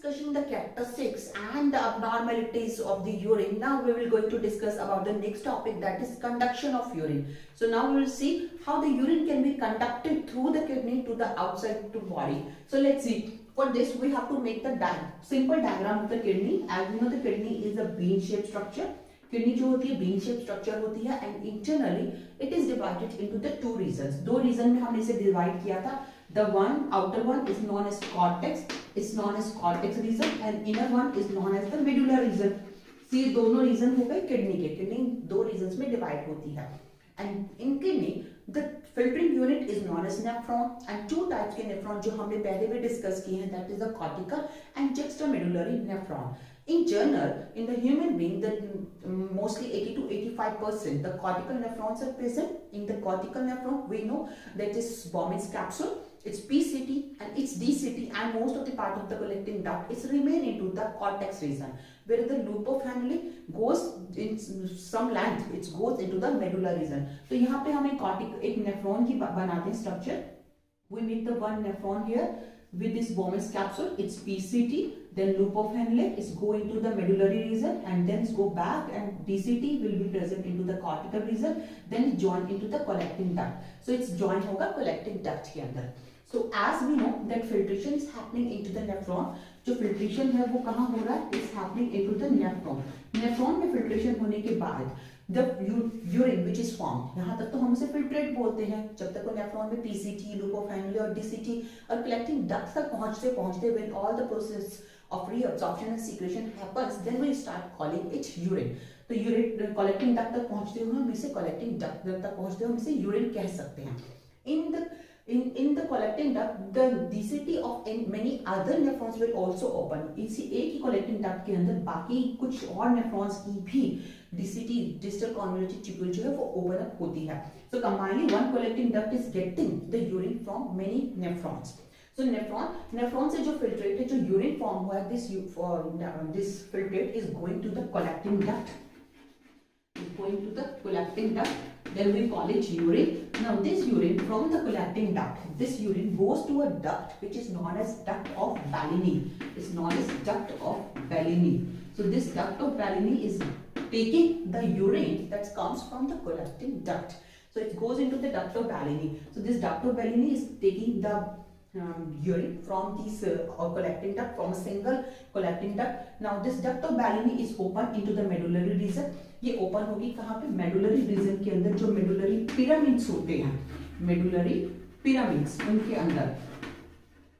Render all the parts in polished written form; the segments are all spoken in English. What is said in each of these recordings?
Discussing the characteristics and the abnormalities of the urine. Now we will going to discuss about the next topic, that is conduction of urine. So now we will see how the urine can be conducted through the kidney to the outside to body. So let's see. For this we have to make the simple diagram of the kidney. As you know, the kidney is a bean shaped structure. Kidney जो होती है bean shape structure होती है and internally it is divided into the two reasons. दो reason में हमने इसे divide किया था. The one outer one is known as cortex. It's known as cortex region and inner one is known as the medulla region. See, दोनों reason हो गए kidney के. किडनी दो रीजन्स में डिवाइड होती है. And in kidney, the filtering unit is known as nephron. And two types के nephron जो हमने पहले भी डिस्कस किए हैं, that is the cortical and juxtamedullary nephron. In general, in the human being, that mostly 80 to 85% the cortical nephrons are present. In the cortical nephron, we know that is Bowman's capsule, it's PCT and it's DCT, and most of the part of the collecting duct is remain into the cortex region, where the loop of family goes in some length, it goes into the medulla region. तो यहाँ पे हम एक nephron की बनाते हैं structure. We make the one nephron here with this Bowman's capsule, it's PCT, then loop of Henle is go into the medullary region and then go back, and DCT will be present into the cortical region, then it join into the collecting duct. So it's join होगा collecting duct के अंदर. So as we know that filtration is happening into the nephron. जो filtration है वो कहाँ हो रहा है? It's happening into the nephron. Nephron में filtration होने के बाद the urine which is formed, यहाँ तक तो हम उसे filtrate बोलते हैं. जब तक वो nephron में PCT, loop of Henle और DCT और collecting duct तक पहुँचते when all the process of reabsorption and secretion happens, then we start calling it urine. तो urine collecting duct तक पहुँचते हुए हम इसे collecting duct तक पहुँचते हुए हम इसे urine कह सकते हैं. In the collecting duct, the DCT of many other nephrons will also open. इसी एक ही collecting duct के अंदर बाकी कुछ और nephrons की भी DCT, distal convoluted tubule जो है वो open up होती है. So combinedly one collecting duct is getting the urine from many nephrons. So nephron से जो filtrate है, जो urine form हुआ है, this filtrate is going to the collecting duct. Going to the collecting duct, then we call it urine. Now this urine from the collecting duct, this urine goes to a duct which is known as duct of Bellini. It's known as duct of Bellini. So this duct of Bellini is taking the urine that comes from the collecting duct. So it goes into the duct of Bellini. So this duct of Bellini is taking the urine from this collecting duct, from a single collecting duct. Now this duct of Bellini is open into the medullary region. ये open होगी कहाँ पे? Medullary reason के अंदर. जो medullary pyramids होते हैं, medullary pyramids, उनके अंदर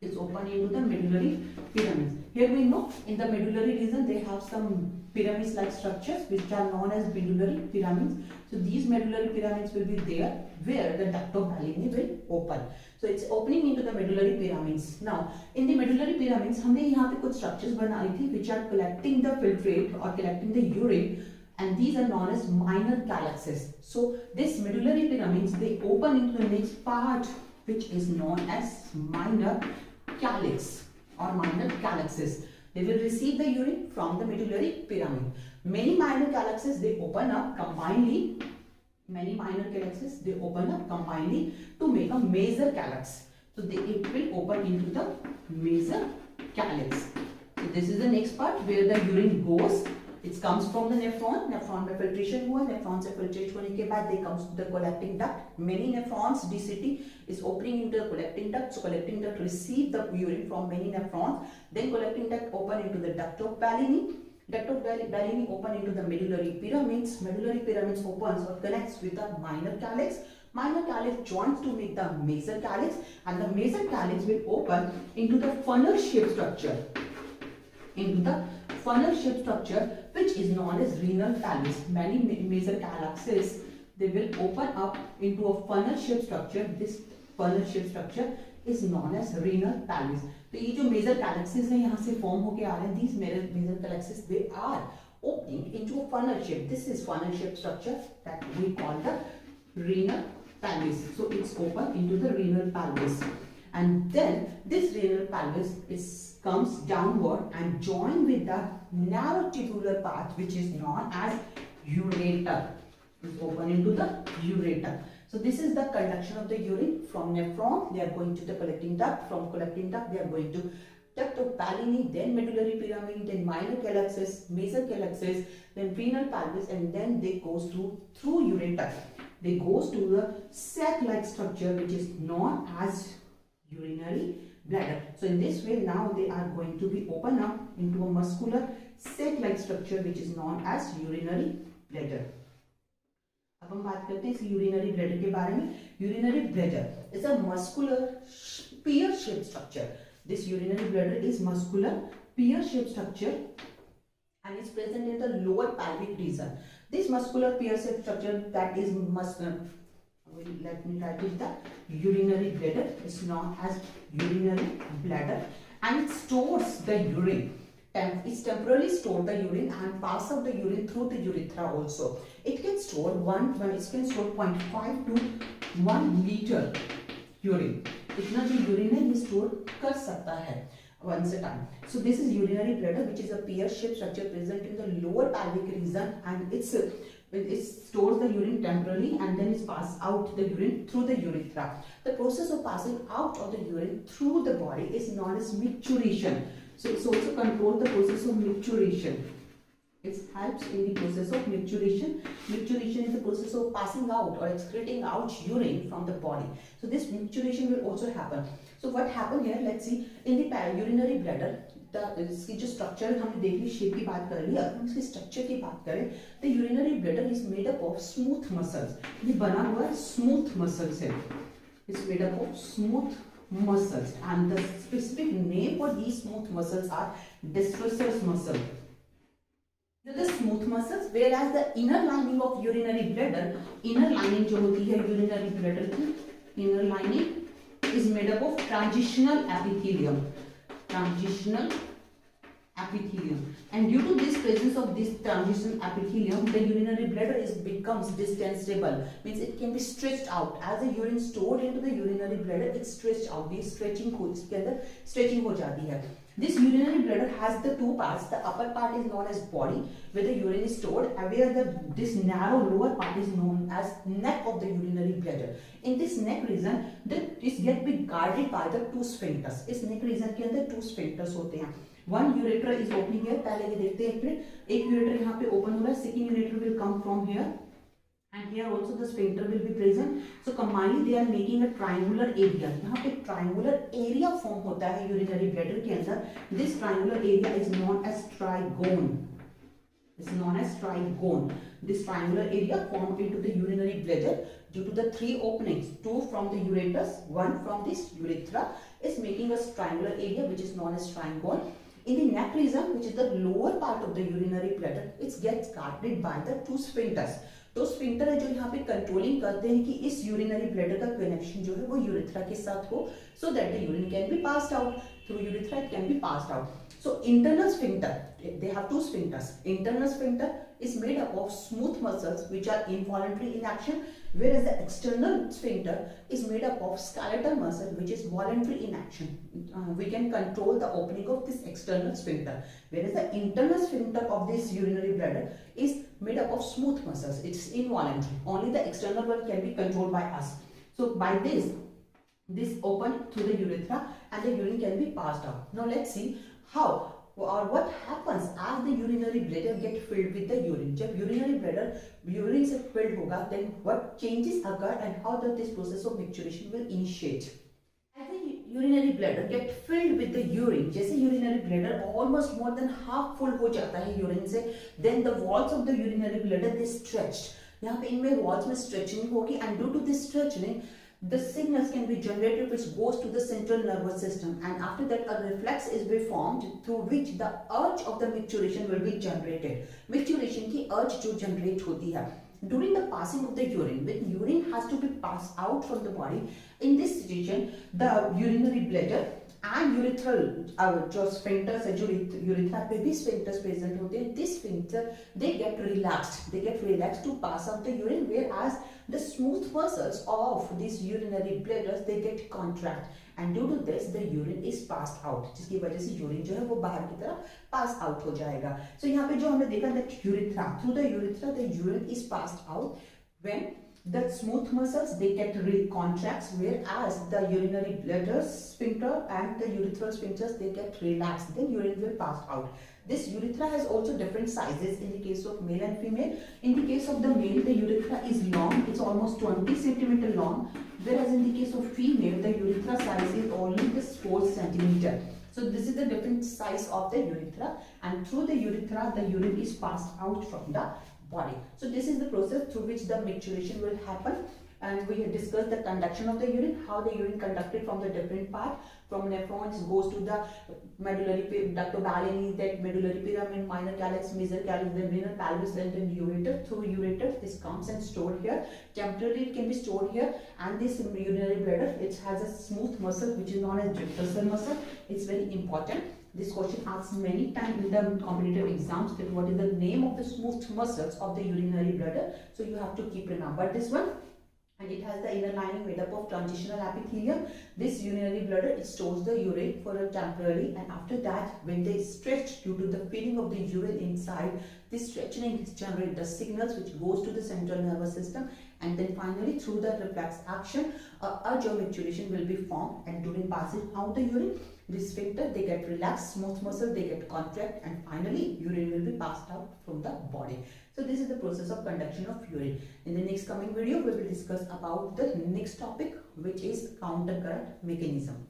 is open into the medullary pyramids. Here we know in the medullary region they have some pyramids like structures which are known as medullary pyramids. So these medullary pyramids will be there where the duct of Bellini will open. So it's opening into the medullary pyramids. Now in the medullary pyramids हमने यहाँ पे कुछ structures बनाई थी which are collecting the filtrate or collecting the urine, and these are known as minor calyxes. So this medullary pyramids, they open into the next part which is known as minor calyx or minor calyxes. They will receive the urine from the medullary pyramid. Many minor calyxes they open up combinedly. Many minor calyxes they open up combinedly to make a major calyx. So it will open into the major calyx. So this is the next part where the urine goes. It comes from the nephron. Nephron में filtration हुआ. Nephron से filtrate होने के बाद they comes to the collecting duct. Many nephrons, DCT is opening into the collecting duct. So collecting duct receive the urine from many nephrons. Then collecting duct open into the duct of Bellini. Duct of Bellini open into the medullary pyramids. Medullary pyramids opens or connects with the minor calyx. Minor calyx joins to make the major calyx, and the major calyx will open into the funnel shaped structure. Into the funnel shaped structure which is known as renal pelvis. Many major calyxes they will open up into a funnel shaped structure. This funnel shaped structure is known as renal pelvis. तो ये जो major calyxes हैं यहाँ से form होके आ रहे हैं, these major calyxes they are opening into a funnel shape. This is funnel shaped structure that we call the renal pelvis. So it's open into the renal pelvis, and then this renal pelvis comes downward and join with the narrow tubular path which is known as ureter. It's open into the ureter. So this is the conduction of the urine from nephron. They are going to the collecting duct. From collecting duct they are going to तब तो पैलिनी, then medullary pyramid, then minor calyxis, major calyxis, then renal pelvis, and then they goes through ureter. They goes to the sac-like structure which is known as urinary bladder. So in this way now they are going to be open up into a muscular sac-like structure which is known as urinary bladder. अब हम बात करते हैं इस urinary bladder के बारे में. Urinary bladder is a muscular pear shaped structure. This urinary bladder is muscular pear shaped structure and is present in the lower pelvic region. This muscular pear shaped structure that is let me write it, the urinary bladder is known as urinary bladder, and it stores the urine. It's temporarily store the urine and pass out the urine through the urethra also. It can store 0.5 to 1 liter urine. इतना जो urine है ये store कर सकता है once a time. So this is urinary bladder, which is a pear-shaped structure present in the lower pelvic region, and it stores the urine temporarily and then it passes out the urine through the urethra. The process of passing out of the urine through the body is known as micturition. So it's also control the process of micturition. It helps in the process of micturition. Micturition is the process of passing out or excreting out urine from the body. So this micturition will also happen. So what happened here? Let's see. In the urinary bladder, इसकी जो structure हमने देख ली, shape की बात कर ली. अब हम इसकी स्ट्रक्चर की बात करें, the urinary bladder is made up of smooth muscles. ये बना हुआ है smooth muscles से. It's made up of smooth muscles, and the specific name for these smooth muscles are destressors muscle. The smooth muscles, whereas the inner lining of urinary bladder, inner lining जो होती है urinary bladder की, inner lining is made up of transitional epithelium. Transitional epithelium, and due to this presence of this transitional epithelium, the urinary bladder becomes distensible, means it can be stretched out. As the urine stored into the urinary bladder, it's stretched out. This stretching इसके अंदर stretching हो जाती है. This urinary bladder has the two parts. The upper part is known as body, where the urine is stored, and where this narrow lower part is known as neck of the urinary bladder. In this neck region, this get be guarded by the two sphincters. इस neck region के अंदर two sphincters होते हैं. One ureter is opening here. पहले ये देखते हैं फिर एक ureter यहाँ पे open हो रहा है. Second ureter will come from here, and here also the sphincter will be present. So combined they are making a triangular area. यहाँ पे triangular area form होता है urinary bladder के अंदर. This triangular area is known as trigone. Is known as trigone. This triangular area formed into the urinary bladder due to the three openings, two from the ureters, one from this urethra, is making a triangular area which is known as trigone. In the neck region, which is the lower part of the urinary bladder, it gets guarded by the two sphincters. तो sphincter है जो यहाँ पे controlling करते हैं कि इस urinary bladder का कनेक्शन जो है वो यूरेथ्रा के साथ हो, so that the urine can be passed out through urethra. It can be passed out. So internal sphincter, they have two sphincters. Internal sphincter is made up of smooth muscles which are involuntary in action, whereas the external sphincter is made up of skeletal muscle which is voluntary in action. We can control the opening of this external sphincter, whereas the internal sphincter of this urinary bladder is made up of smooth muscles. It's involuntary. Only the external one can be controlled by us. So by this open through the urethra and the urine can be passed out. Now let's see how or what happens as the urinary bladder get filled with the urine. जब urinary bladder urine से filled होगा, then what changes occur and how does this process of micturition will initiate. As the urinary bladder get filled with the urine, जैसे urinary bladder almost more than half full हो जाता है urine से, then the walls of the urinary bladder they stretched. यहाँ पे इनमें walls में stretching होगी, and due to this stretching the signals can be generated which goes to the central nervous system, and after that a reflex is be formed through which the urge of the micturition will be generated. Micturition की urge जो generate होती है during the passing of the urine, when urine has to be passed out from the body, in this situation the urinary bladder and urethral जो sphincters है, जो urethra पे भी sphincters present होते हैं, this sphincter they get relaxed to pass out the urine, whereas the smooth muscles of these urinary bladders they get contract, and due to this the urine is passed out, जिसकी वजह से urine जो है वो बाहर की तरफ pass out हो जाएगा. So यहाँ पे जो हमने देखा that urethra, through the urethra the urine is passed out when the smooth muscles, they get contracts, whereas the urinary bladder sphincter and the urethral sphincters, they get relaxed. Then urine will pass out. This urethra has also different sizes in the case of male and female. In the case of the male, the urethra is long, it's almost 20 centimeter long, whereas in the case of female, the urethra size is only just 4 centimeter. So this is the different size of the urethra, and through the urethra, the urine is passed out from the body. So this is the process through which the maturation will happen. And we have discussed the conduction of the urine, how the urine conducted from the different part. From nephrons goes to the medullary ductus balani, that medullary pyramid, minor calyx, major calyx, then renal, pelvis, and then ureter. Through ureter, this comes and stored here. Temporarily, it can be stored here. And this urinary bladder, it has a smooth muscle which is known as gypsum muscle. It's very important. This question asks many times in the competitive exams that what is the name of the smooth muscles of the urinary bladder. So you have to keep remember this one. And it has the inner lining made up of transitional epithelium. This urinary bladder, it stores the urine for a temporary, and after that, when they stretch due to the feeding of the urine inside, this stretching generates the signals which goes to the central nervous system, and then finally through the reflex action, a urge of maturation will be formed, and during passing out the urine, this sphincter, they get relaxed, smooth muscle, they get contract, and finally urine will be passed out from the body. So this is the process of conduction of urine. In the next coming video, we will discuss about the next topic, which is countercurrent mechanism.